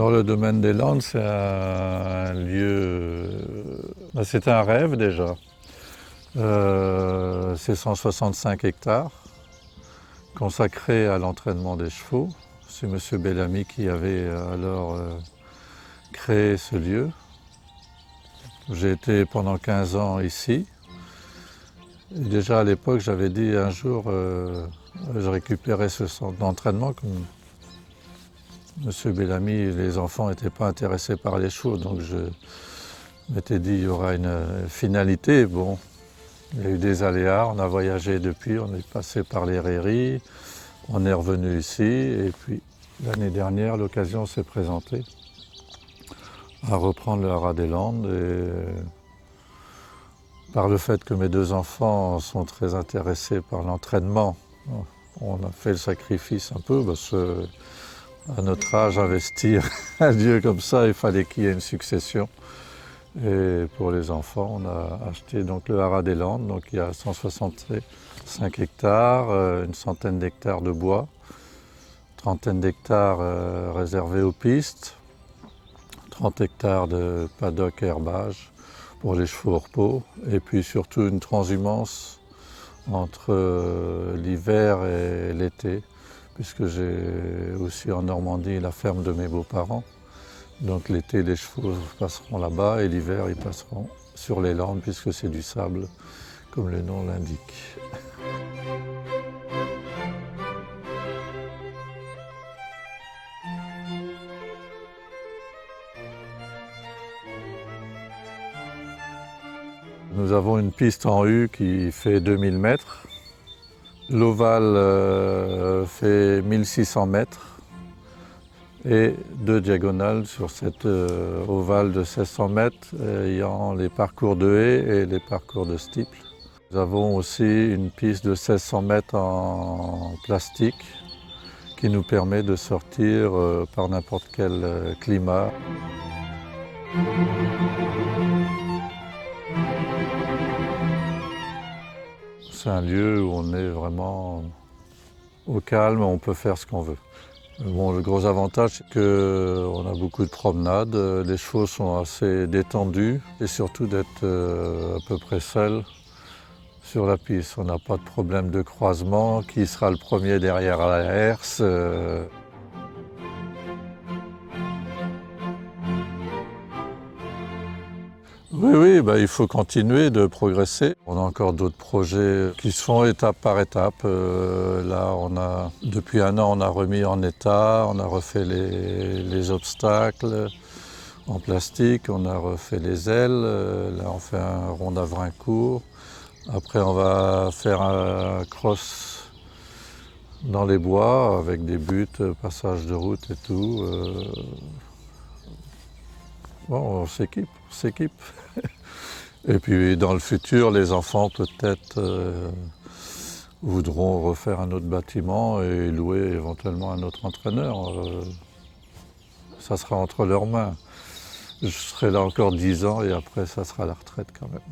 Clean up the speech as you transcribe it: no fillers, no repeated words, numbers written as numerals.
Alors le domaine des Landes, c'est un lieu, c'est un rêve déjà. C'est 165 hectares consacrés à l'entraînement des chevaux. C'est M. Bellamy qui avait alors créé ce lieu. J'ai été pendant 15 ans ici. Et déjà à l'époque, j'avais dit un jour, je récupérais ce centre d'entraînement. Comme M. Bellamy et les enfants n'étaient pas intéressés par les chevaux, donc je m'étais dit il y aura une finalité. Bon, il y a eu des aléas, on a voyagé depuis, on est passé par les rairies, on est revenu ici et puis l'année dernière l'occasion s'est présentée à reprendre le Haras des Landes. Et par le fait que mes deux enfants sont très intéressés par l'entraînement, on a fait le sacrifice un peu parce que à notre âge, investir un lieu comme ça, il fallait qu'il y ait une succession. Et pour les enfants, on a acheté donc le Haras des Landes, donc il y a 165 hectares, une centaine d'hectares de bois, trentaine d'hectares réservés aux pistes, 30 hectares de paddock et herbage pour les chevaux au repos, et puis surtout une transhumance entre l'hiver et l'été, puisque j'ai aussi en Normandie la ferme de mes beaux-parents. Donc l'été, les chevaux passeront là-bas et l'hiver, ils passeront sur les Landes, puisque c'est du sable, comme le nom l'indique. Nous avons une piste en U qui fait 2000 mètres. L'ovale fait 1600 mètres. Et deux diagonales sur cette ovale de 1600 mètres, ayant les parcours de haies et les parcours de steeple. Nous avons aussi une piste de 1600 mètres en plastique qui nous permet de sortir par n'importe quel climat. C'est un lieu où on est vraiment au calme, on peut faire ce qu'on veut. Bon, le gros avantage, c'est qu'on a beaucoup de promenades, les chevaux sont assez détendus et surtout d'être à peu près seuls sur la piste. On n'a pas de problème de croisement, qui sera le premier derrière la herse. Oui, il faut continuer de progresser. On a encore d'autres projets qui se font étape par étape. Là, depuis un an, on a remis en état, on a refait les obstacles en plastique, on a refait les ailes. Là, on fait un rond d'Avrin court. Après, on va faire un cross dans les bois avec des buts, passage de route et tout. Bon, on s'équipe. Et puis dans le futur, les enfants peut-être voudront refaire un autre bâtiment et louer éventuellement un autre entraîneur. Ça sera entre leurs mains. Je serai là encore 10 ans et après ça sera la retraite quand même.